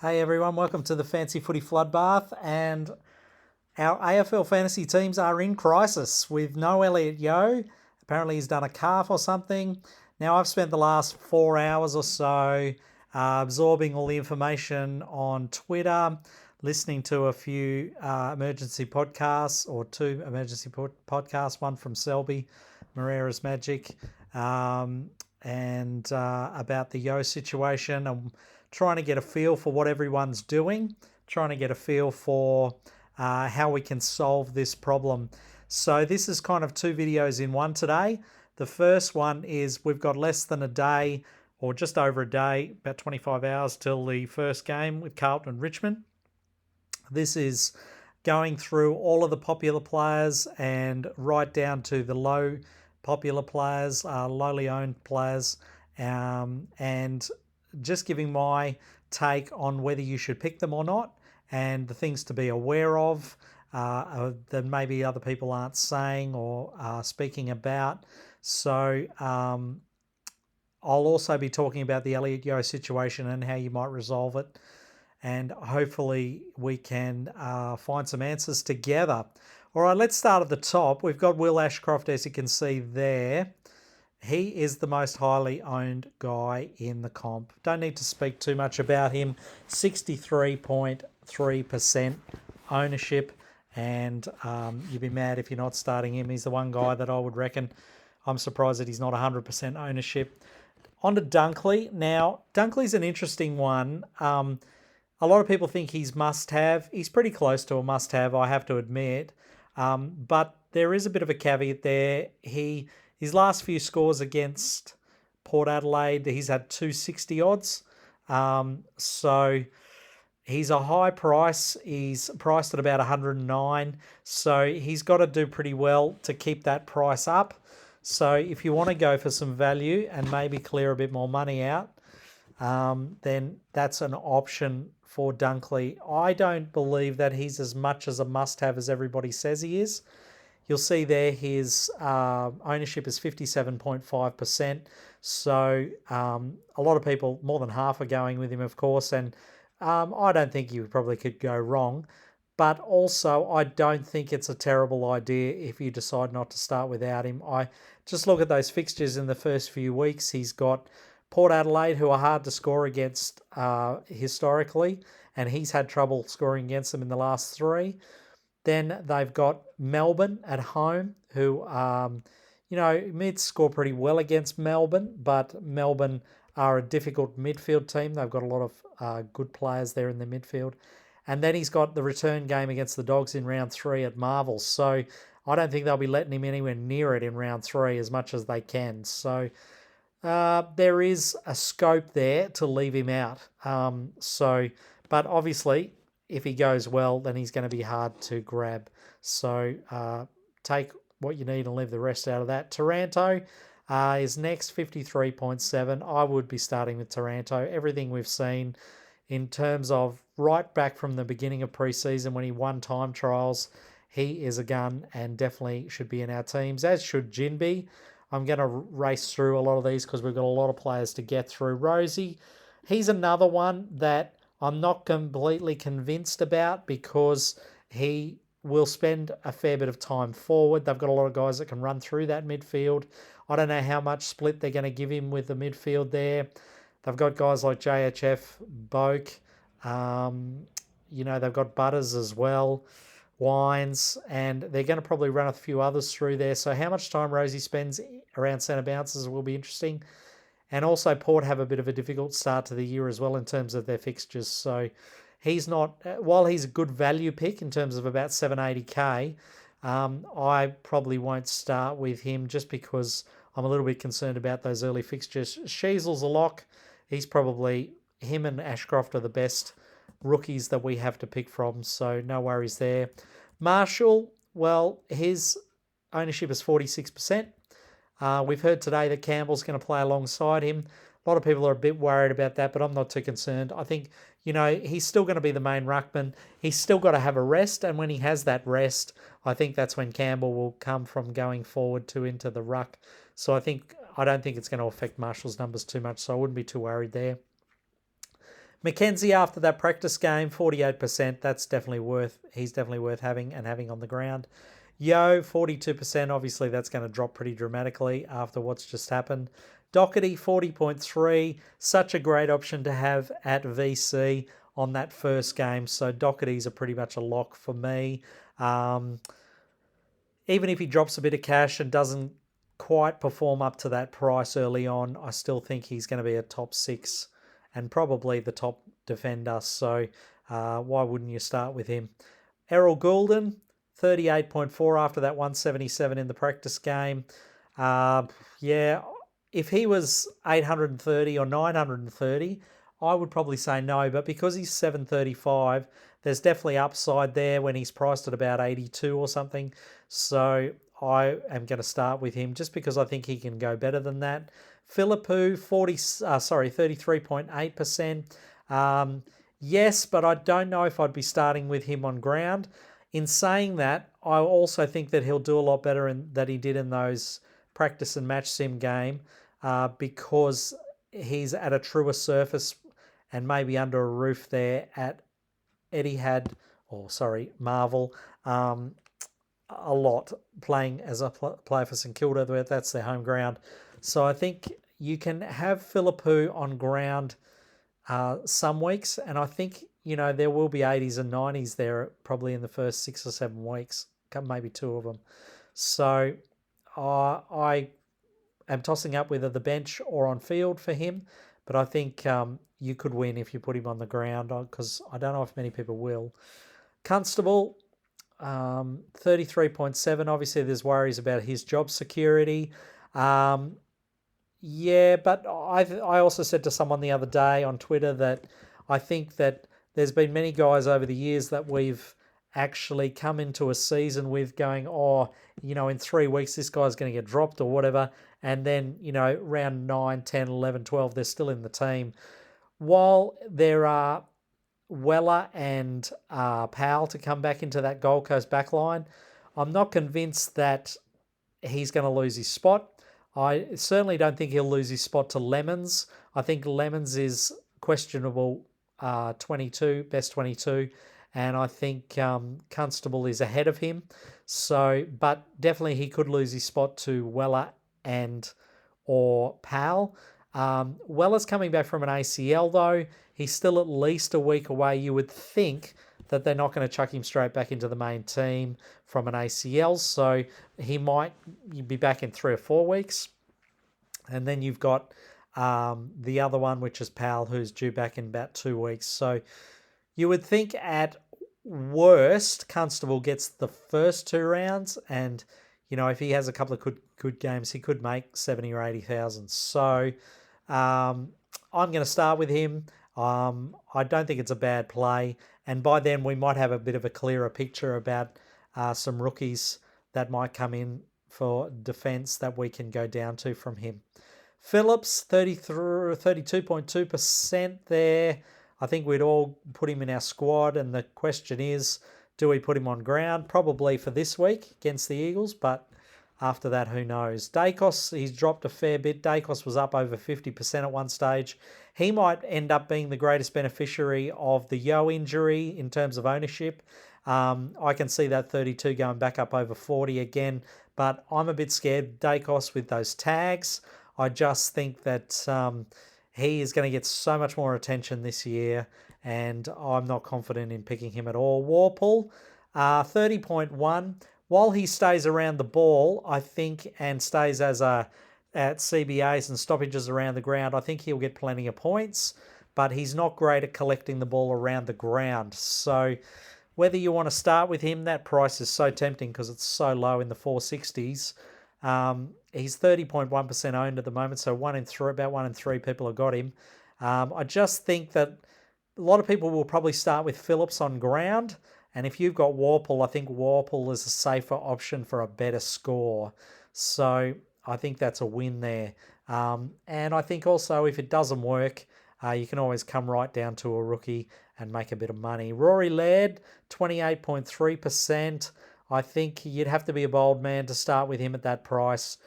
Hey everyone, welcome to the Fancy Footy Floodbath, and our AFL fantasy teams are in crisis with no Elliott Yeo. Apparently he's done a calf or something. Now I've spent the last 4 hours or so absorbing all the information on Twitter, listening to a few emergency podcasts, or two emergency podcasts, one from Selby, Moreira's Magic, and about the Yeo situation. I'm trying to get a feel for what everyone's doing, trying to get a feel for how we can solve this problem. So this is kind of two videos in one today. The first one is we've got less than a day, or just over a day, about 25 hours till the first game with Carlton and Richmond. This is going through all of the popular players and right down to the low popular players, lowly owned players, and just giving my take on whether you should pick them or not, and the things to be aware of that maybe other people aren't saying or speaking about. So I'll also be talking about the Elliott Yeo situation and how you might resolve it, and hopefully we can find some answers together. All right, let's start at the top. We've got Will Ashcroft, as you can see there. He is the most highly owned guy in the comp. Don't need to speak too much about him. 63.3% ownership, and you'd be mad if you're not starting him. He's the one guy that I would reckon. I'm surprised that he's not 100% ownership. On to Dunkley. Now, Dunkley's an interesting one. A lot of people think he's must-have. He's pretty close to a must-have, I have to admit. But there is a bit of a caveat there. His last few scores against Port Adelaide, he's had 260 odds. So he's a high price. He's priced at about 109. So he's got to do pretty well to keep that price up. So if you want to go for some value and maybe clear a bit more money out, then that's an option for Dunkley. I don't believe that he's as much as a must-have as everybody says he is. You'll see there his ownership is 57.5%. So a lot of people, more than half, are going with him, of course. And I don't think you probably could go wrong. But also, I don't think it's a terrible idea if you decide not to start without him. I just look at those fixtures in the first few weeks. He's got Port Adelaide, who are hard to score against historically, and he's had trouble scoring against them in the last three. Then they've got Melbourne at home, who, mid score pretty well against Melbourne, but Melbourne are a difficult midfield team. They've got a lot of good players there in the midfield. And then he's got the return game against the Dogs in round 3 at Marvel. So I don't think they'll be letting him anywhere near it in round 3 as much as they can. So there is a scope there to leave him out. But obviously, if he goes well, then he's going to be hard to grab. So take what you need and leave the rest out of that. Taranto is next, 53.7. I would be starting with Taranto. Everything we've seen in terms of right back from the beginning of preseason when he won time trials, he is a gun and definitely should be in our teams, as should Jinby. I'm going to race through a lot of these because we've got a lot of players to get through. Rosie, he's another one that I'm not completely convinced about because he will spend a fair bit of time forward. They've got a lot of guys that can run through that midfield. I don't know how much split they're going to give him with the midfield there. They've got guys like JHF, Boak. They've got Butters as well, Wines, and they're going to probably run a few others through there. So how much time Rosie spends around centre bounces will be interesting. And also Port have a bit of a difficult start to the year as well in terms of their fixtures. So he's not, while he's a good value pick in terms of about 780k, I probably won't start with him just because I'm a little bit concerned about those early fixtures. Sheasel's a lock. He's probably, him and Ashcroft are the best rookies that we have to pick from, so no worries there. Marshall, well, his ownership is 46%. We've heard today that Campbell's going to play alongside him. A lot of people are a bit worried about that, but I'm not too concerned. I think, he's still going to be the main ruckman. He's still got to have a rest, and when he has that rest, I think that's when Campbell will come from going forward to into the ruck. So I don't think it's going to affect Marshall's numbers too much, so I wouldn't be too worried there. Mackenzie after that practice game, 48%. He's definitely worth having on the ground. Yeo, 42%. Obviously, that's going to drop pretty dramatically after what's just happened. Doherty, 40.3. Such a great option to have at VC on that first game. So Doherty's are pretty much a lock for me. Even if he drops a bit of cash and doesn't quite perform up to that price early on, I still think he's going to be a top 6 and probably the top defender. So why wouldn't you start with him? Errol Goulden, 38.4 after that 177 in the practice game. Yeah, if he was 830 or 930, I would probably say no. But because he's 735, there's definitely upside there when he's priced at about 82 or something. So I am going to start with him just because I think he can go better than that. Philippou, 33.8%. Yes, but I don't know if I'd be starting with him on ground. In saying that, I also think that he'll do a lot better than he did in those practice and match sim game because he's at a truer surface and maybe under a roof there at Marvel, a lot playing as a player for St Kilda. That's their home ground. So I think you can have Philippou on ground some weeks, and I think there will be 80s and 90s there probably in the first 6 or 7 weeks, maybe 2 of them. So I am tossing up whether the bench or on field for him, but I think you could win if you put him on the ground because I don't know if many people will. Constable, 33.7. Obviously, there's worries about his job security. Yeah, but I also said to someone the other day on Twitter that I think that there's been many guys over the years that we've actually come into a season with going, in 3 weeks this guy's going to get dropped or whatever, and then, round 9, 10, 11, 12, they're still in the team. While there are Weller and Powell to come back into that Gold Coast backline, I'm not convinced that he's going to lose his spot. I certainly don't think he'll lose his spot to Lemons. I think Lemons is questionable 22, best 22, and I think Constable is ahead of him. So, but definitely he could lose his spot to Weller or Powell. Weller's coming back from an ACL though. He's still at least a week away. You would think that they're not going to chuck him straight back into the main team from an ACL. So he might be back in 3 or 4 weeks. And then you've got the other one, which is Powell, who's due back in about 2 weeks. So you would think at worst, Constable gets the first 2 rounds. And, if he has a couple of good games, he could make 70 or 80,000. So I'm going to start with him. I don't think it's a bad play. And by then we might have a bit of a clearer picture about some rookies that might come in for defence that we can go down to from him. Phillips, 32.2% there. I think we'd all put him in our squad, and the question is, do we put him on ground? Probably for this week against the Eagles, but after that, who knows? Dacos, he's dropped a fair bit. Dacos was up over 50% at one stage. He might end up being the greatest beneficiary of the Yeo injury in terms of ownership. I can see that 32 going back up over 40 again, but I'm a bit scared, Dacos, with those tags. I just think that he is going to get so much more attention this year, and I'm not confident in picking him at all. Warple, 30.1. While he stays around the ball, I think, and stays at CBAs and stoppages around the ground, I think he'll get plenty of points, but he's not great at collecting the ball around the ground. So whether you want to start with him, that price is so tempting because it's so low in the 460s. He's 30.1% owned at the moment, so about 1 in 3 people have got him. I just think that a lot of people will probably start with Phillips on ground, and if you've got Warple, I think Warple is a safer option for a better score. So I think that's a win there. And I think also if it doesn't work, you can always come right down to a rookie and make a bit of money. Rory Laird, 28.3%. I think you'd have to be a bold man to start with him at that price.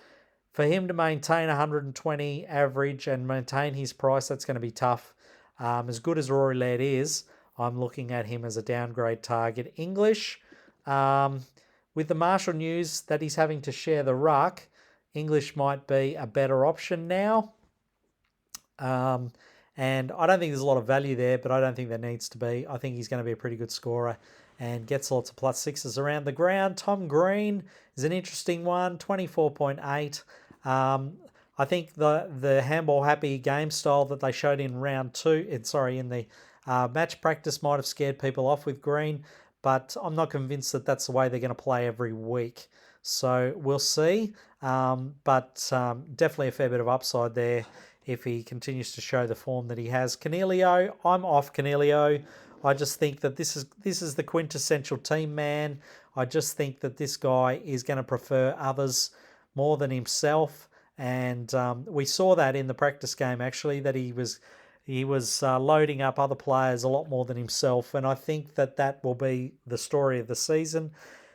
For him to maintain 120 average and maintain his price, that's going to be tough. As good as Rory Laird is, I'm looking at him as a downgrade target. English, with the Marshall news that he's having to share the ruck, English might be a better option now. And I don't think there's a lot of value there, but I don't think there needs to be. I think he's going to be a pretty good scorer and gets lots of +6s around the ground. Tom Green is an interesting one, 24.8. I think the handball happy game style that they showed in round two, in the match practice might have scared people off with Green, but I'm not convinced that that's the way they're going to play every week. So we'll see, but definitely a fair bit of upside there if he continues to show the form that he has. Canelio, I'm off Canelio. I just think that this is the quintessential team man. I just think that this guy is going to prefer others more than himself. And we saw that in the practice game, actually, that he was loading up other players a lot more than himself. And I think that will be the story of the season.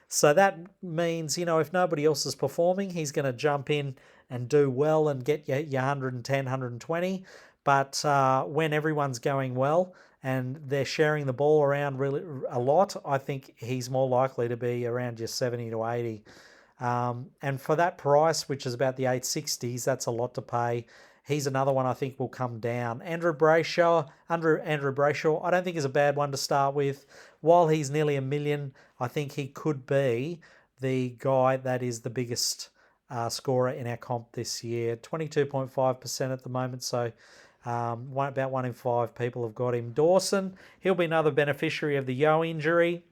So that means, if nobody else is performing, he's going to jump in and do well and get your 110, 120. But when everyone's going well and they're sharing the ball around really a lot, I think he's more likely to be around your 70 to 80. And for that price, which is about the 860s, that's a lot to pay. He's another one I think will come down. Andrew Brayshaw, I don't think is a bad one to start with. While he's nearly $1 million, I think he could be the guy that is the biggest scorer in our comp this year. 22.5% at the moment, so about 1 in 5 people have got him. Dawson, he'll be another beneficiary of the Yeo injury.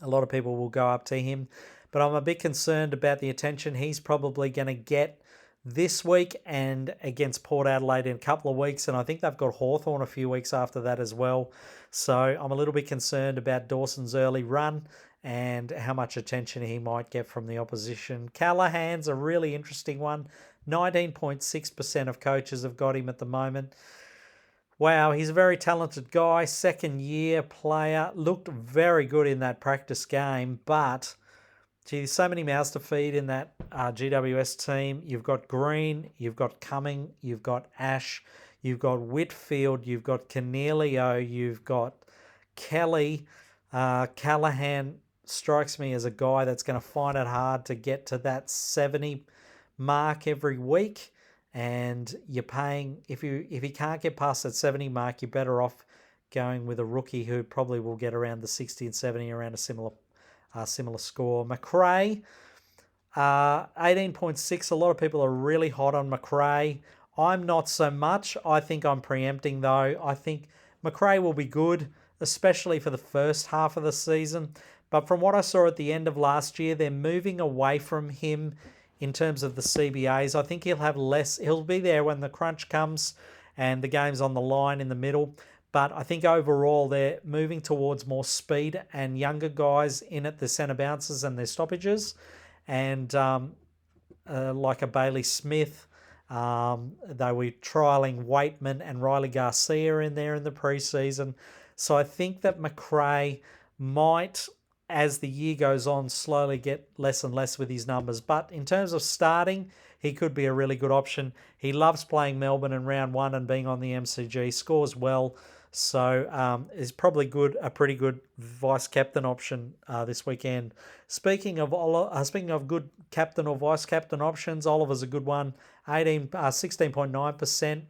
A lot of people will go up to him, but I'm a bit concerned about the attention he's probably going to get this week and against Port Adelaide in a couple of weeks, and I think they've got Hawthorn a few weeks after that as well. So I'm a little bit concerned about Dawson's early run and how much attention he might get from the opposition. Callahan's a really interesting one. 19.6% of coaches have got him at the moment. Wow, he's a very talented guy, second-year player, looked very good in that practice game, but there's so many mouths to feed in that GWS team. You've got Green, you've got Cumming, you've got Ash, you've got Whitfield, you've got Canelio, you've got Kelly. Callahan strikes me as a guy that's going to find it hard to get to that 70 mark every week. And you're paying, if he can't get past that 70 mark, you're better off going with a rookie who probably will get around the 60 and 70, around a similar score. McRae, 18.6. A lot of people are really hot on McRae. I'm not so much. I think I'm preempting, though. I think McRae will be good, especially for the first half of the season. But from what I saw at the end of last year, they're moving away from him in terms of the CBAs. I think he'll have less. He'll be there when the crunch comes and the game's on the line in the middle. But I think overall they're moving towards more speed and younger guys in at the centre bounces and their stoppages. And like a Bailey Smith, they were trialling Waitman and Riley Garcia in there in the preseason. So I think that McRae might, as the year goes on, slowly get less and less with his numbers. But in terms of starting, he could be a really good option. He loves playing Melbourne in round one and being on the MCG, scores well. So is probably a pretty good vice captain option this weekend. Speaking of good captain or vice captain options, Oliver's a good one. 16.9%.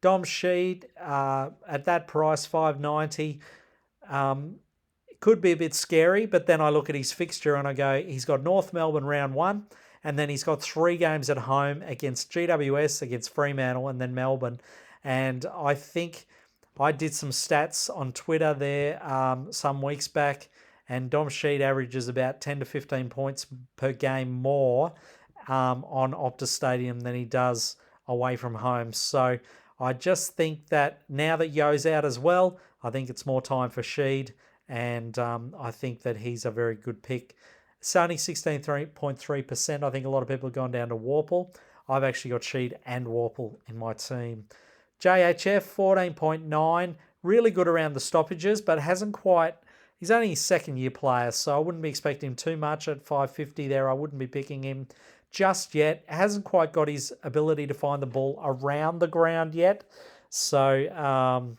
Dom Sheed at that price, $5.90. Could be a bit scary, but then I look at his fixture and I go, he's got North Melbourne round one, and then he's got 3 games at home against GWS, against Fremantle, and then Melbourne. And I think I did some stats on Twitter there some weeks back, and Dom Sheed averages about 10 to 15 points per game more on Optus Stadium than he does away from home. So I just think that now that Yeo's out as well, I think it's more time for Sheed, and I think that he's a very good pick. It's only 16.3%. I think a lot of people have gone down to Warple. I've actually got Sheed and Warple in my team. JHF, 14.9. Really good around the stoppages, but hasn't quite... He's only a second-year player, so I wouldn't be expecting him too much at 550 there. I wouldn't be picking him just yet. Hasn't quite got his ability to find the ball around the ground yet, So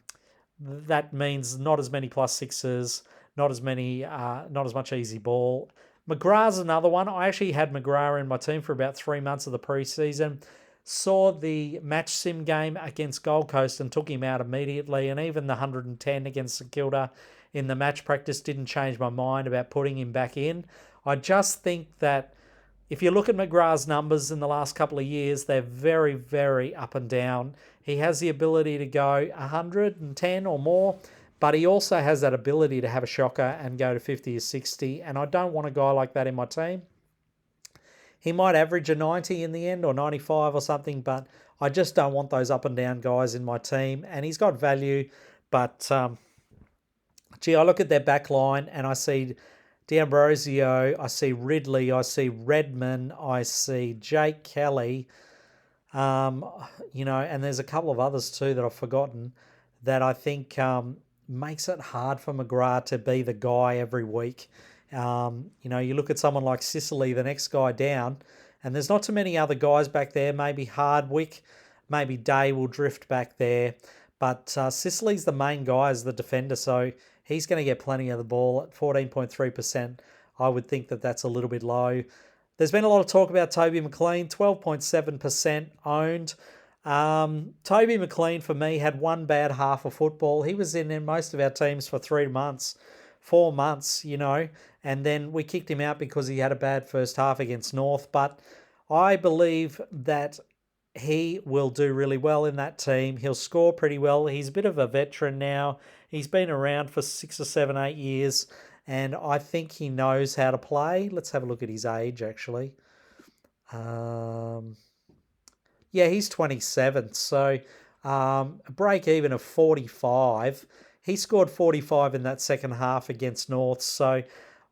that means not as many +6s, not as much easy ball. McGrath's another one. I actually had McGrath in my team for about 3 months of the preseason. Saw the match sim game against Gold Coast and took him out immediately. And even the 110 against St Kilda in the match practice didn't change my mind about putting him back in. I just think that if you look at McGrath's numbers in the last couple of years, they're very, very up and down. He has the ability to go 110 or more, but he also has that ability to have a shocker and go to 50 or 60, and I don't want a guy like that in my team. He might average a 90 in the end or 95 or something, but I just don't want those up and down guys in my team, and he's got value, but I look at their back line and I see D'Ambrosio, I see Ridley, I see Redman, I see Jake Kelly, and there's a couple of others too that I've forgotten that I think makes it hard for McGrath to be the guy every week. You look at someone like Sicily, the next guy down, and there's not too many other guys back there. Maybe Hardwick, maybe Day will drift back there. But Sicily's the main guy as the defender, so he's going to get plenty of the ball at 14.3%. I would think that that's a little bit low. There's been a lot of talk about Toby McLean, 12.7% owned. Toby McLean, for me, had one bad half of football. He was in most of our teams for 4 months, and then we kicked him out because he had a bad first half against North. But I believe that he will do really well in that team. He'll score pretty well. He's a bit of a veteran now. He's been around for 6 or 7, 8 years, and I think he knows how to play. Let's have a look at his age, actually. He's 27, so a break even of 45. He scored 45 in that second half against North, so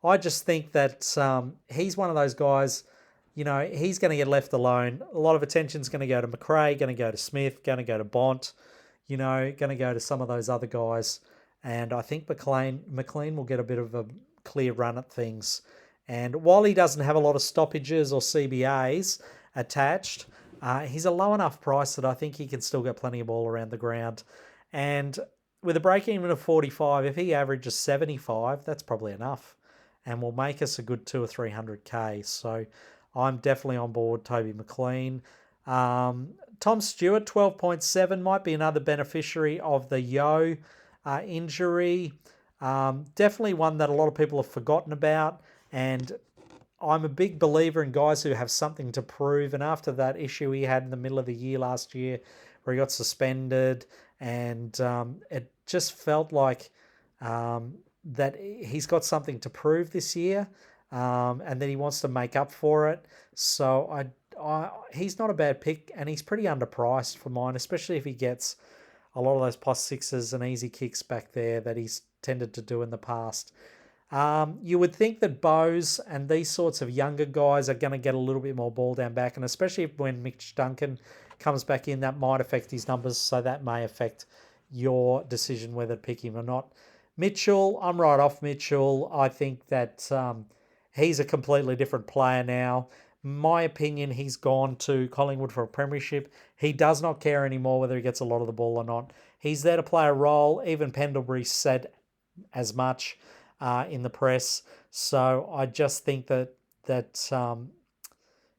I just think that he's one of those guys. He's going to get left alone. A lot of attention's going to go to McRae, going to go to Smith, going to go to Bont, going to go to some of those other guys. And I think McLean will get a bit of a clear run at things. And while he doesn't have a lot of stoppages or CBAs attached, he's a low enough price that I think he can still get plenty of ball around the ground. And with a break-even of 45, if he averages 75, that's probably enough. And will make us a good 200 or 300k. So I'm definitely on board Toby McLean. Tom Stewart, 12.7, might be another beneficiary of the Yeo injury. Definitely one that a lot of people have forgotten about. And I'm a big believer in guys who have something to prove. And after that issue he had in the middle of the year last year where he got suspended and it just felt like that he's got something to prove this year. And that he wants to make up for it. So he's not a bad pick, and he's pretty underpriced for mine, especially if he gets a lot of those +6s and easy kicks back there that he's tended to do in the past. You would think that Bose and these sorts of younger guys are going to get a little bit more ball down back, and especially when Mitch Duncan comes back in, that might affect his numbers, so that may affect your decision whether to pick him or not. Mitchell, I'm right off Mitchell. I think that he's a completely different player now. My opinion, he's gone to Collingwood for a premiership. He does not care anymore whether he gets a lot of the ball or not. He's there to play a role. Even Pendlebury said as much in the press. So I just think that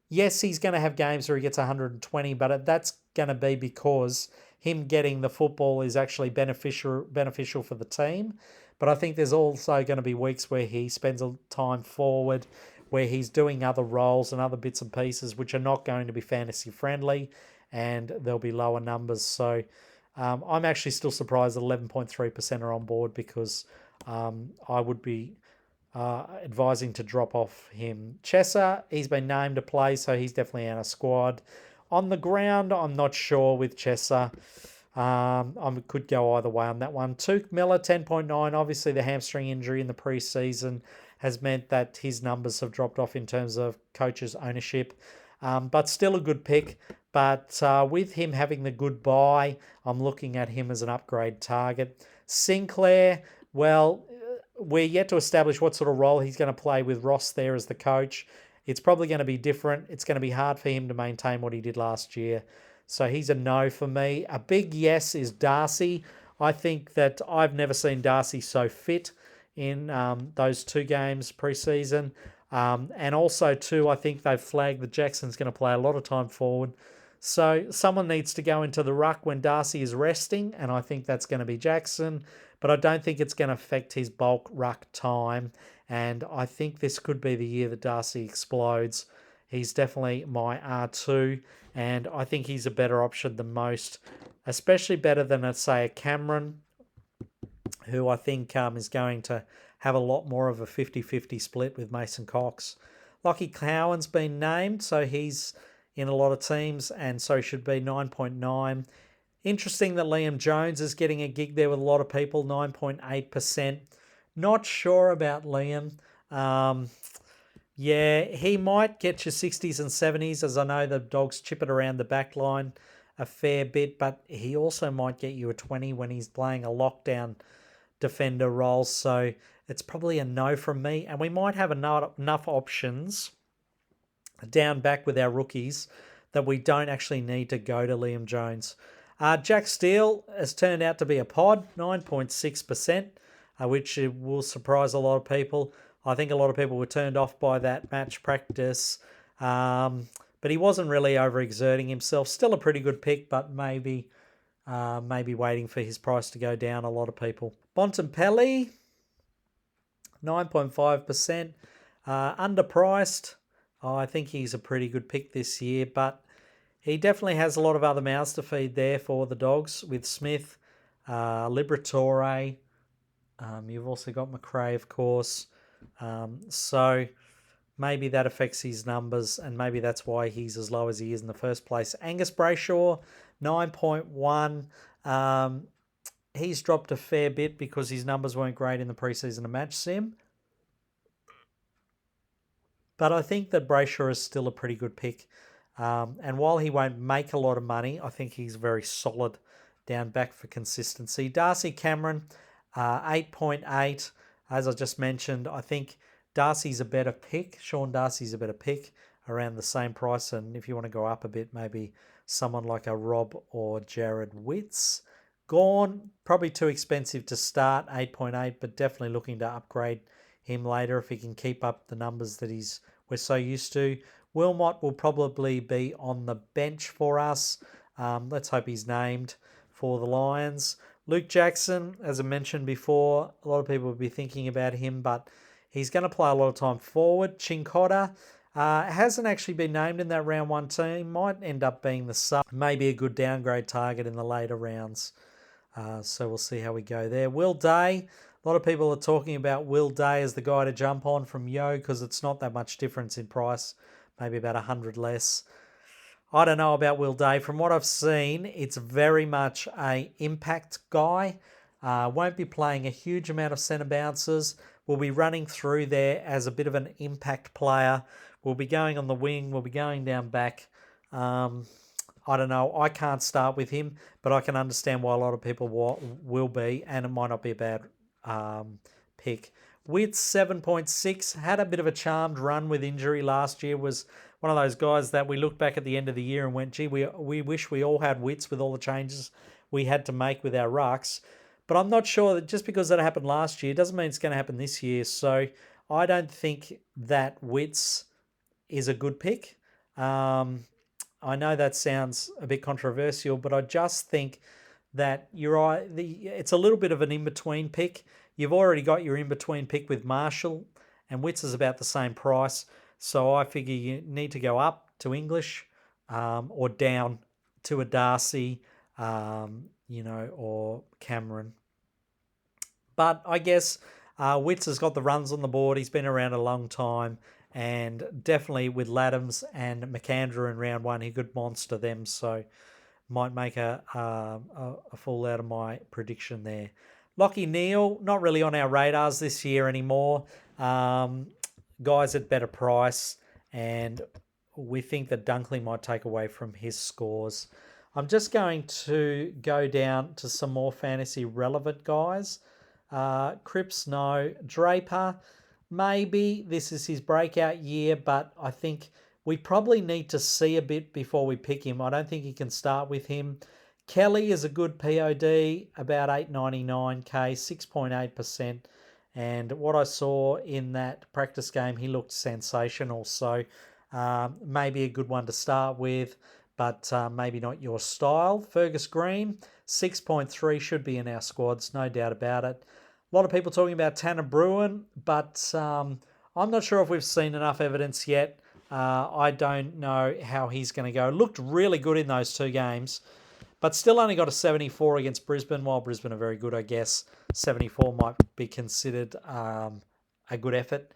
yes, he's going to have games where he gets 120, but that's going to be because him getting the football is actually beneficial for the team. But I think there's also going to be weeks where he spends a time forward, where he's doing other roles and other bits and pieces which are not going to be fantasy friendly, and there'll be lower numbers. So I'm actually still surprised that 11.3% are on board because I would be advising to drop off him. Chesser, he's been named to play, so he's definitely out of squad. On the ground, I'm not sure with Chesser. I could go either way on that one. Tuke Miller, 10.9. Obviously, the hamstring injury in the preseason has meant that his numbers have dropped off in terms of coaches' ownership. But still a good pick. But with him having the good buy, I'm looking at him as an upgrade target. Sinclair, well, we're yet to establish what sort of role he's going to play with Ross there as the coach. It's probably going to be different. It's going to be hard for him to maintain what he did last year. So he's a no for me. A big yes is Darcy. I think that I've never seen Darcy so fit in those 2 games pre-season. And also, too, I think they've flagged that Jackson's going to play a lot of time forward. So someone needs to go into the ruck when Darcy is resting, and I think that's going to be Jackson. But I don't think it's going to affect his bulk ruck time. And I think this could be the year that Darcy explodes. He's definitely my R2, and I think he's a better option than most, especially better than, let's say, a Cameron, who I think is going to have a lot more of a 50-50 split with Mason Cox. Lockie Cowan's been named, so he's in a lot of teams, and so should be 9.9. Interesting that Liam Jones is getting a gig there with a lot of people, 9.8%. Not sure about Liam. Yeah, he might get your 60s and 70s, as I know the Dogs chip it around the back line a fair bit, but he also might get you a 20 when he's playing a lockdown defender role. So it's probably a no from me. And we might have enough options down back with our rookies that we don't actually need to go to Liam Jones. Jack Steele has turned out to be a pod, 9.6%, which will surprise a lot of people. I think a lot of people were turned off by that match practice. But he wasn't really overexerting himself. Still a pretty good pick, but maybe waiting for his price to go down, a lot of people. Bontempelli, 9.5%. Underpriced. I think he's a pretty good pick this year, but he definitely has a lot of other mouths to feed there for the Dogs with Smith, Liberatore. You've also got McRae, of course. So maybe that affects his numbers, and maybe that's why he's as low as he is in the first place. Angus Brayshaw, 9.1. He's dropped a fair bit because his numbers weren't great in the preseason of Match Sim. But I think that Brayshaw is still a pretty good pick. And while he won't make a lot of money, I think he's very solid down back for consistency. Darcy Cameron, 8.8. As I just mentioned, I think Darcy's a better pick. Sean Darcy's a better pick, around the same price. And if you want to go up a bit, maybe someone like a Rob or Jared Witts. Gawn, probably too expensive to start, 8.8, but definitely looking to upgrade him later if he can keep up the numbers that we're so used to. Wilmot will probably be on the bench for us. Let's hope he's named for the Lions. Luke Jackson, as I mentioned before, a lot of people will be thinking about him, but he's going to play a lot of time forward. Chincotta hasn't actually been named in that round 1 team. Might end up being the sub. Maybe a good downgrade target in the later rounds. So we'll see how we go there. Will Day. A lot of people are talking about Will Day as the guy to jump on from Yeo because it's not that much difference in price. Maybe about 100 less. I don't know about Will Day. From what I've seen, it's very much a impact guy. Won't be playing a huge amount of centre bounces. Will be running through there as a bit of an impact player. Will be going on the wing. Will be going down back. I don't know. I can't start with him, but I can understand why a lot of people will be, and it might not be a bad pick. Witts, 7.6, had a bit of a charmed run with injury last year, was one of those guys that we looked back at the end of the year and went, gee, we wish we all had Witts with all the changes we had to make with our rucks. But I'm not sure that just because that happened last year doesn't mean it's going to happen this year. So I don't think that Witts is a good pick. I know that sounds a bit controversial, but I just think that it's a little bit of an in-between pick. You've already got your in-between pick with Marshall, and Witts is about the same price. So I figure you need to go up to English or down to a Darcy, or Cameron. But I guess Witts has got the runs on the board. He's been around a long time, and definitely with Laddams and McAndrew in round 1, he could monster them. So might make a fool out of my prediction there. Lockie Neal, not really on our radars this year anymore. Guys at better price, and we think that Dunkley might take away from his scores. I'm just going to go down to some more fantasy relevant guys. Cripps, no. Draper, maybe this is his breakout year, but I think We probably need to see a bit before we pick him. I don't think you can start with him. Kelly is a good POD, about 899k, 6.8%. And what I saw in that practice game, he looked sensational. So maybe a good one to start with, but maybe not your style. Fergus Green, 6.3, should be in our squads, no doubt about it. A lot of people talking about Tanner Bruin, but I'm not sure if we've seen enough evidence yet. I don't know how he's going to go. Looked really good in those two games, but still only got a 74 against Brisbane. While Brisbane are very good, I guess 74 might be considered a good effort.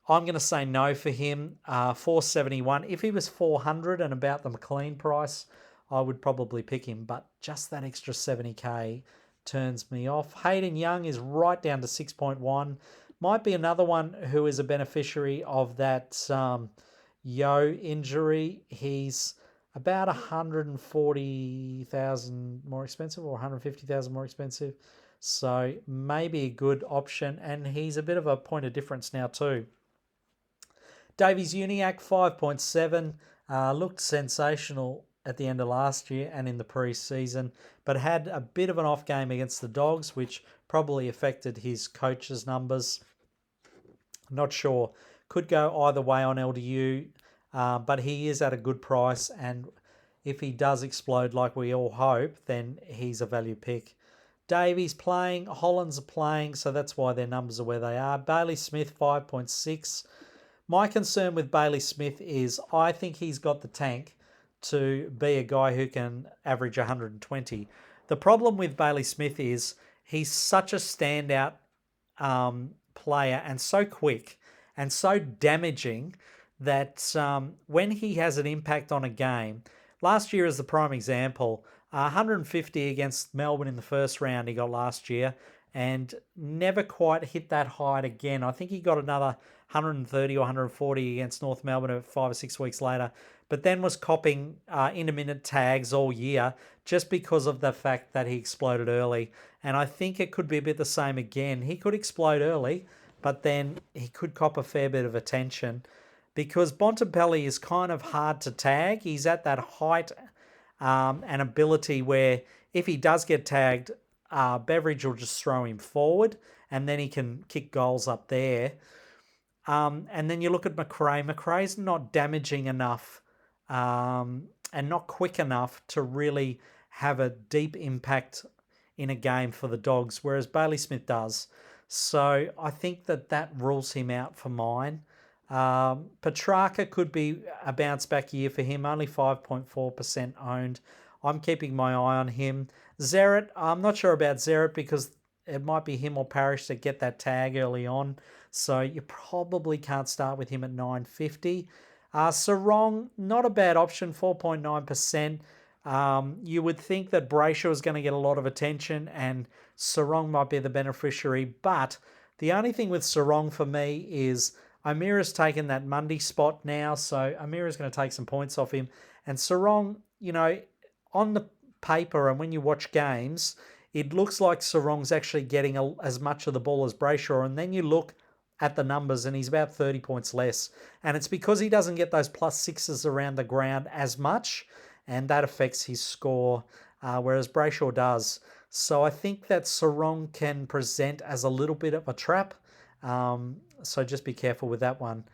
I'm going to say no for him. 471. If he was 400 and about the McLean price, I would probably pick him. But just that extra 70k turns me off. Hayden Young is right down to 6.1. Might be another one who is a beneficiary of that Yeo injury. He's about 140,000 more expensive or 150,000 more expensive. So maybe a good option. And he's a bit of a point of difference now too. Davies Uniacke, 5.7. Looked sensational at the end of last year and in the pre-season, but had a bit of an off game against the Dogs, which probably affected his coach's numbers. Not sure. Could go either way on LDU, but he is at a good price, and if he does explode like we all hope, then he's a value pick. Davies playing, Hollands are playing, so that's why their numbers are where they are. Bailey Smith, 5.6. My concern with Bailey Smith is I think he's got the tank to be a guy who can average 120. The problem with Bailey Smith is he's such a standout player and so quick and so damaging that when he has an impact on a game, last year is the prime example, 150 against Melbourne in the first round he got last year and never quite hit that height again. I think he got another 130 or 140 against North Melbourne 5 or 6 weeks later, but then was copping intermittent tags all year just because of the fact that he exploded early. And I think it could be a bit the same again. He could explode early, but then he could cop a fair bit of attention because Bontempelli is kind of hard to tag. He's at that height and ability where if he does get tagged, Beveridge will just throw him forward and then he can kick goals up there. And then you look at McRae. McRae's not damaging enough and not quick enough to really have a deep impact in a game for the Dogs, whereas Bailey Smith does. So I think that rules him out for mine. Petrarca could be a bounce back year for him, only 5.4% owned. I'm keeping my eye on him. Zerrett, I'm not sure about Zerrett because it might be him or Parrish that get that tag early on. So you probably can't start with him at 950. Sarong, not a bad option, 4.9%. You would think that Brayshaw is going to get a lot of attention and Sarong might be the beneficiary. But the only thing with Sarong for me is Amira's taken that Monday spot now. So Amira's going to take some points off him. And Sarong, on the paper and when you watch games, it looks like Sarong's actually getting as much of the ball as Brayshaw. And then you look at the numbers and he's about 30 points less. And it's because he doesn't get those plus sixes around the ground as much. And that affects his score, whereas Brayshaw does. So I think that Sarong can present as a little bit of a trap. So just be careful with that one.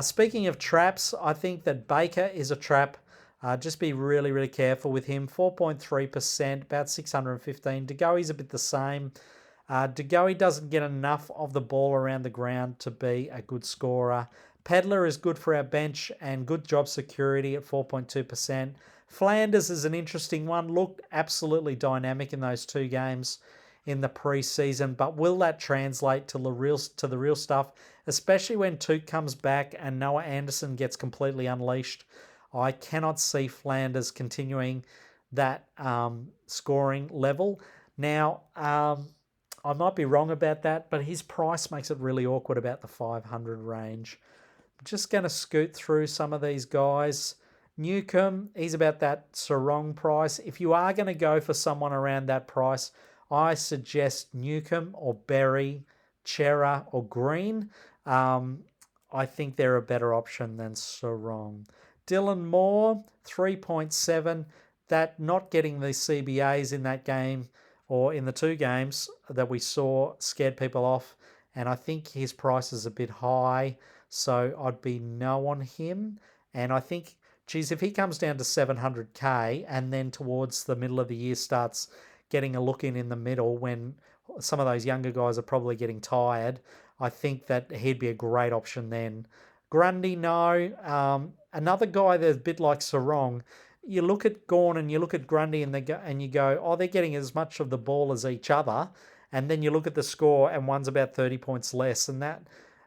Speaking of traps, I think that Baker is a trap. Just be really, really careful with him. 4.3%, about 615. DeGoey's a bit the same. DeGoey doesn't get enough of the ball around the ground to be a good scorer. Pedler is good for our bench and good job security at 4.2%. Flanders is an interesting one. Looked absolutely dynamic in those two games in the pre-season, but will that translate to the real stuff, especially when Toot comes back and Noah Anderson gets completely unleashed? I cannot see Flanders continuing that scoring level. Now, I might be wrong about that, but his price makes it really awkward about the 500 range. I'm just going to scoot through some of these guys. Newcomb, he's about that Sarong price. If you are going to go for someone around that price, I suggest Newcomb or Berry, Chera or Green. I think they're a better option than Sarong. Dylan Moore, 3.7. That not getting the CBAs in that game or in the two games that we saw scared people off. And I think his price is a bit high. So I'd be no on him. And I think, geez, if he comes down to 700k and then towards the middle of the year starts getting a look in the middle when some of those younger guys are probably getting tired, I think that he'd be a great option then. Grundy, no. Another guy that's a bit like Sarong. You look at Gawn and you look at Grundy and you go, oh, they're getting as much of the ball as each other. And then you look at the score and one's about 30 points less.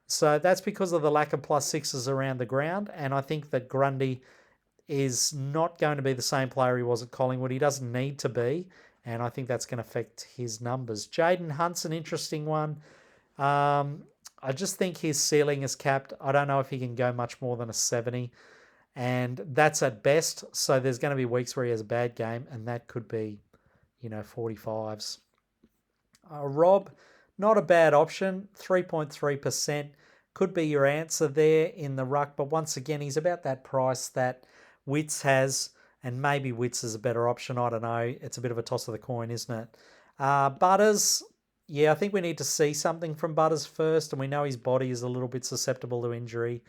So that's because of the lack of plus sixes around the ground. And I think that Grundy is not going to be the same player he was at Collingwood. He doesn't need to be. And I think that's going to affect his numbers. Jaden Hunt's an interesting one. I just think his ceiling is capped. I don't know if he can go much more than a 70. And that's at best. So there's going to be weeks where he has a bad game. And that could be, 45s. Rob, not a bad option. 3.3%. Could be your answer there in the ruck. But once again, he's about that price that Witts has. And maybe Witts is a better option. I don't know. It's a bit of a toss of the coin, isn't it? Butters, yeah, I think we need to see something from Butters first. And we know his body is a little bit susceptible to injury.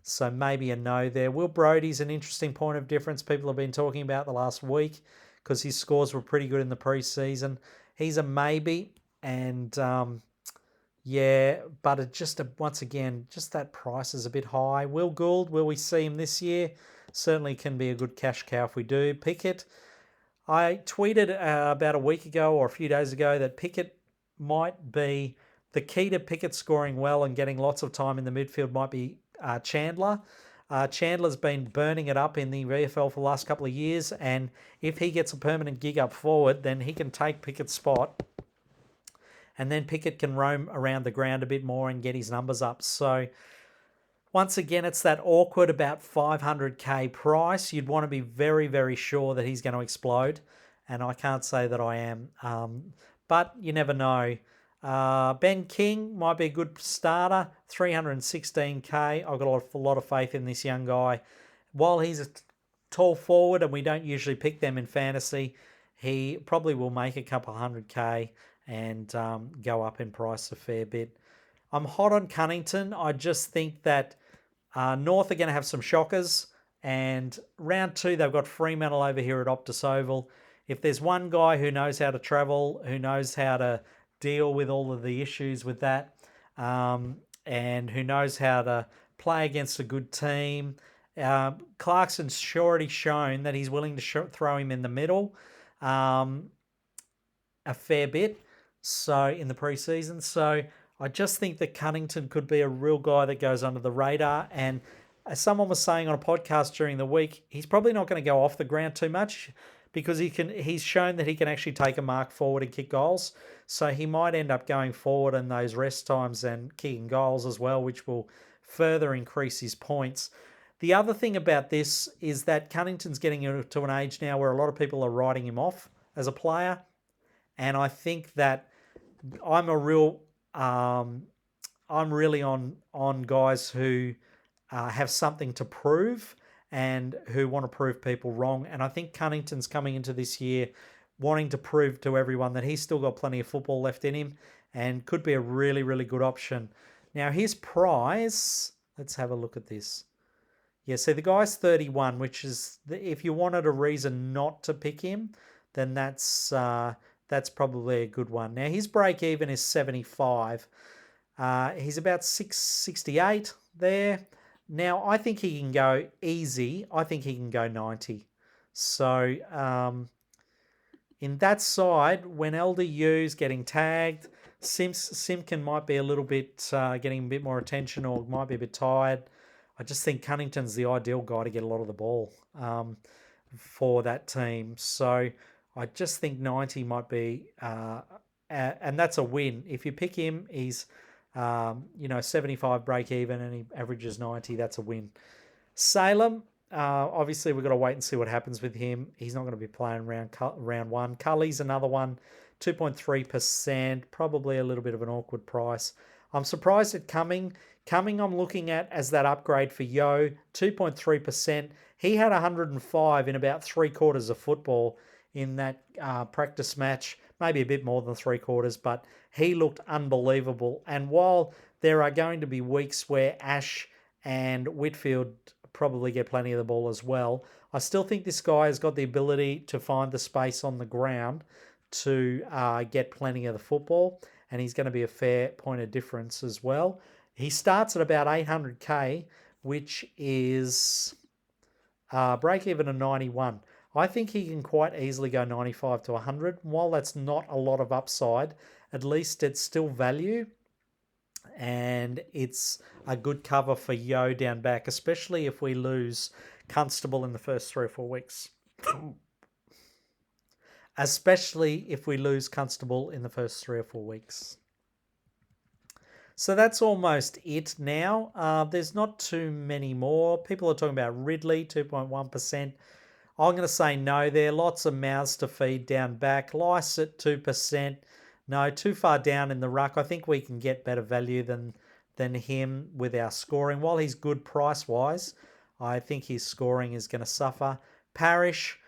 So maybe a no there. Will Brodie's an interesting point of difference people have been talking about the last week because his scores were pretty good in the preseason. He's a maybe. And yeah, but it just, once again, just that price is a bit high. Will Gould, will we see him this year? Certainly can be a good cash cow if we do. Pickett, I tweeted about a week ago or a few days ago that Pickett might be the key to Pickett scoring well and getting lots of time in the midfield might be Chandler. Chandler's been burning it up in the VFL for the last couple of years, and if he gets a permanent gig up forward, then he can take Pickett's spot, and then Pickett can roam around the ground a bit more and get his numbers up. So once again, it's that awkward about 500k price. You'd want to be very, very sure that he's going to explode, and I can't say that I am, but you never know. Ben King might be a good starter, 316k. I've got a lot of faith in this young guy. While he's a tall forward and we don't usually pick them in fantasy, he probably will make a couple 100k and go up in price a fair bit. I'm hot on Cunnington. I just think that North are going to have some shockers. And round 2, they've got Fremantle over here at Optus Oval. If there's one guy who knows how to travel, who knows how to deal with all of the issues with that, and who knows how to play against a good team, Clarkson's already shown that he's willing to throw him in the middle a fair bit so in the preseason. So I just think that Cunnington could be a real guy that goes under the radar. And as someone was saying on a podcast during the week, he's probably not going to go off the ground too much because he's shown that he can actually take a mark forward and kick goals. So he might end up going forward in those rest times and kicking goals as well, which will further increase his points. The other thing about this is that Cunnington's getting to an age now where a lot of people are writing him off as a player. And I think that I'm really on guys who have something to prove and who want to prove people wrong. And I think Cunnington's coming into this year wanting to prove to everyone that he's still got plenty of football left in him and could be a really, really good option. Now, his price, let's have a look at this. Yeah, see, the guy's 31, which is, if you wanted a reason not to pick him, then that's probably a good one. Now, his break-even is 75. He's about 668 there. Now, I think he can go easy. I think he can go 90. So, in that side, when LDU's getting tagged, Simpkin might be a little bit getting a bit more attention or might be a bit tired. I just think Cunnington's the ideal guy to get a lot of the ball for that team. So I just think 90 might be, and that's a win. If you pick him, he's 75 break even and he averages 90. That's a win. Salem, obviously we've got to wait and see what happens with him. He's not going to be playing round 1. Cully's another one, 2.3%, probably a little bit of an awkward price. I'm surprised at Cumming, Coming, I'm looking at as that upgrade for Yeo, 2.3%. He had 105 in about 3/4 of football in that practice match, maybe a bit more than 3/4, but he looked unbelievable. And while there are going to be weeks where Ash and Whitfield probably get plenty of the ball as well, I still think this guy has got the ability to find the space on the ground to get plenty of the football, and he's going to be a fair point of difference as well. He starts at about 800k, which is break even of 91. I think he can quite easily go 95 to 100. While that's not a lot of upside, at least it's still value, and it's a good cover for Yeo down back, especially if we lose Constable in the first 3 or 4 weeks. Especially if we lose Constable in the first 3 or 4 weeks. So that's almost it now. There's not too many more. People are talking about Ridley, 2.1%. I'm going to say no there. Lots of mouths to feed down back. Lice at 2%. No, too far down in the ruck. I think we can get better value than him with our scoring. While he's good price-wise, I think his scoring is going to suffer. Parish,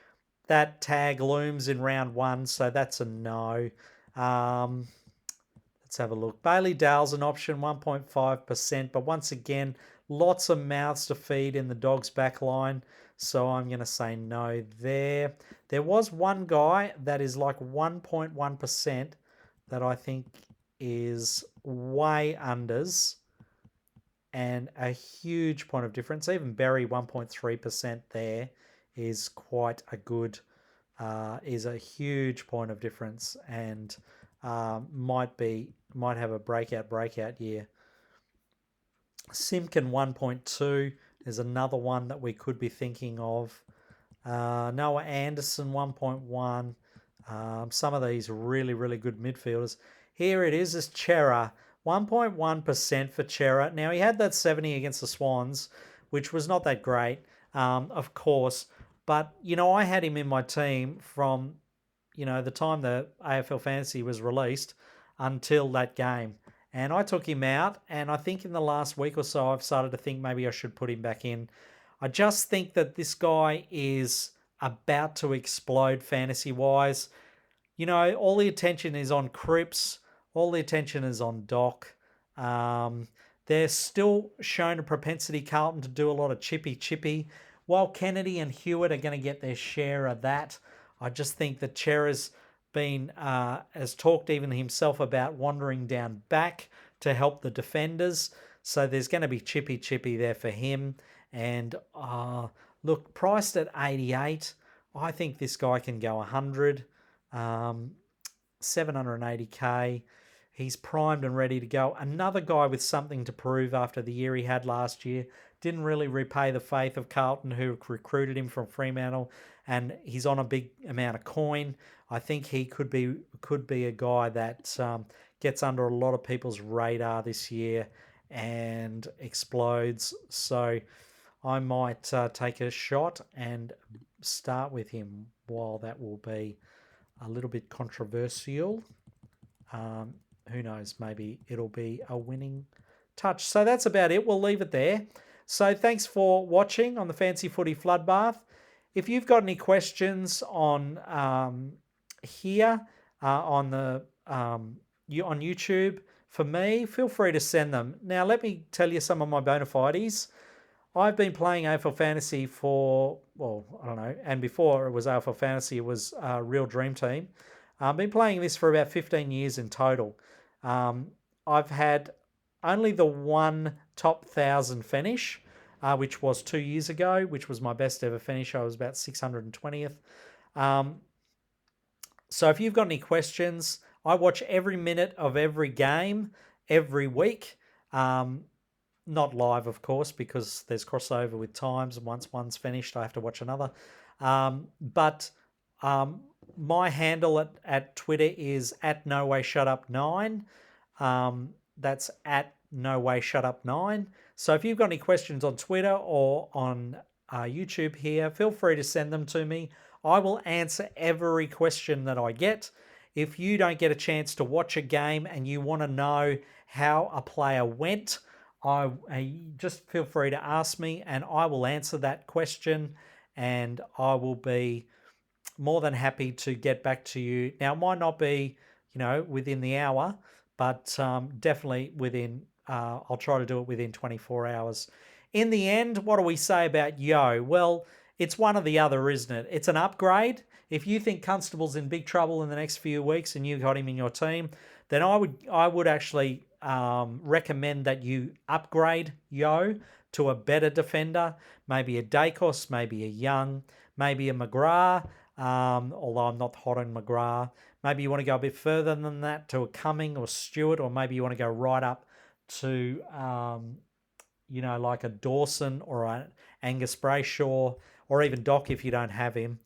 that tag looms in round 1, so that's a no. Let's have a look. Bailey Dale's an option, 1.5%, but once again, lots of mouths to feed in the Dogs' back line, so I'm going to say no there. There was one guy that is like 1.1% that I think is way unders and a huge point of difference. Even Berry, 1.3% there is quite a good, is a huge point of difference, and might have a breakout year. Simkin 1.2 is another one that we could be thinking of. Noah Anderson 1.1. Some of these really, really good midfielders. Here it is Chera, 1.1% for Chera. Now, he had that 70 against the Swans, which was not that great, of course. But, I had him in my team from, the time the AFL Fantasy was released until that game. And I took him out, and I think in the last week or so, I've started to think maybe I should put him back in. I just think that this guy is about to explode fantasy-wise. All the attention is on Cripps. All the attention is on Doc. They're still shown a propensity, Carlton, to do a lot of chippy. While Kennedy and Hewitt are going to get their share of that, I just think that Chera's been, has talked even himself about wandering down back to help the defenders. So there's going to be chippy there for him. And look, priced at 88, I think this guy can go 100, 780k. He's primed and ready to go. Another guy with something to prove after the year he had last year. Didn't really repay the faith of Carlton, who recruited him from Fremantle, and he's on a big amount of coin. I think he could be a guy that gets under a lot of people's radar this year and explodes. So I might take a shot and start with him, while that will be a little bit controversial. Who knows, maybe it'll be a winning touch. So that's about it. We'll leave it there. So thanks for watching on the Fancy Footy Floodbath. If you've got any questions on here on YouTube for me, feel free to send them. Now, let me tell you some of my bona fides. I've been playing AFL Fantasy for, and before it was AFL Fantasy, it was Real Dream Team. I've been playing this for about 15 years in total. I've had only the one top 1,000 finish, which was 2 years ago, which was my best ever finish. I was about 620th. So if you've got any questions, I watch every minute of every game every week. Not live, of course, because there's crossover with times, and once one's finished, I have to watch another. But my handle at Twitter is @NoWayShutUp9. That's @NoWayShutUp9. So if you've got any questions on Twitter or on YouTube here, feel free to send them to me. I will answer every question that I get. If you don't get a chance to watch a game and you want to know how a player went, I just feel free to ask me, and I will answer that question, and I will be more than happy to get back to you. Now, it might not be, within the hour, but definitely within, I'll try to do it within 24 hours. In the end, what do we say about Yeo? Well, it's one or the other, isn't it? It's an upgrade. If you think Constable's in big trouble in the next few weeks and you got him in your team, then I would actually recommend that you upgrade Yeo to a better defender, maybe a Dacos, maybe a Young, maybe a McGrath, although I'm not hot on McGrath. Maybe you want to go a bit further than that to a Cumming or Stewart, or maybe you want to go right up to, like a Dawson or an Angus Brayshaw, or even Doc if you don't have him.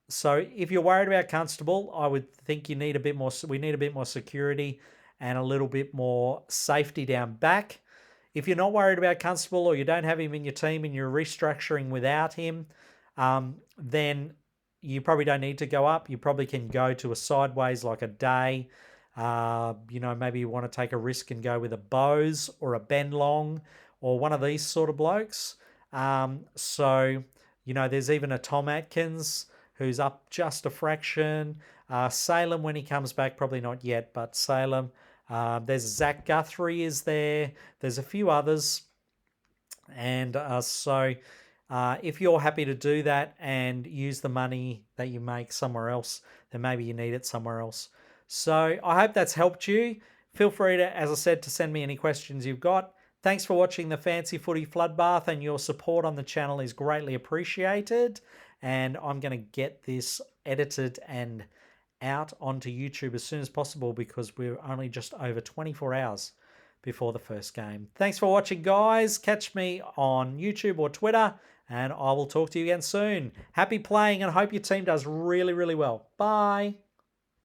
So if you're worried about Constable, I would think you need a bit more. We need a bit more security and a little bit more safety down back. If you're not worried about Constable, or you don't have him in your team and you're restructuring without him, then you probably don't need to go up. You probably can go to a sideways like a Day. Maybe you want to take a risk and go with a Bose or a Ben Long or one of these sort of blokes. There's even a Tom Atkins who's up just a fraction. Salem, when he comes back, probably not yet, but Salem. There's Zach Guthrie is there. There's a few others. And if you're happy to do that and use the money that you make somewhere else, then maybe you need it somewhere else. So I hope that's helped you. Feel free to, as I said, to send me any questions you've got. Thanks for watching the Fancy Footy Floodbath, and your support on the channel is greatly appreciated. And I'm going to get this edited and out onto YouTube as soon as possible, because we're only just over 24 hours before the first game. Thanks for watching, guys. Catch me on YouTube or Twitter, and I will talk to you again soon. Happy playing, and I hope your team does really, really well. Bye.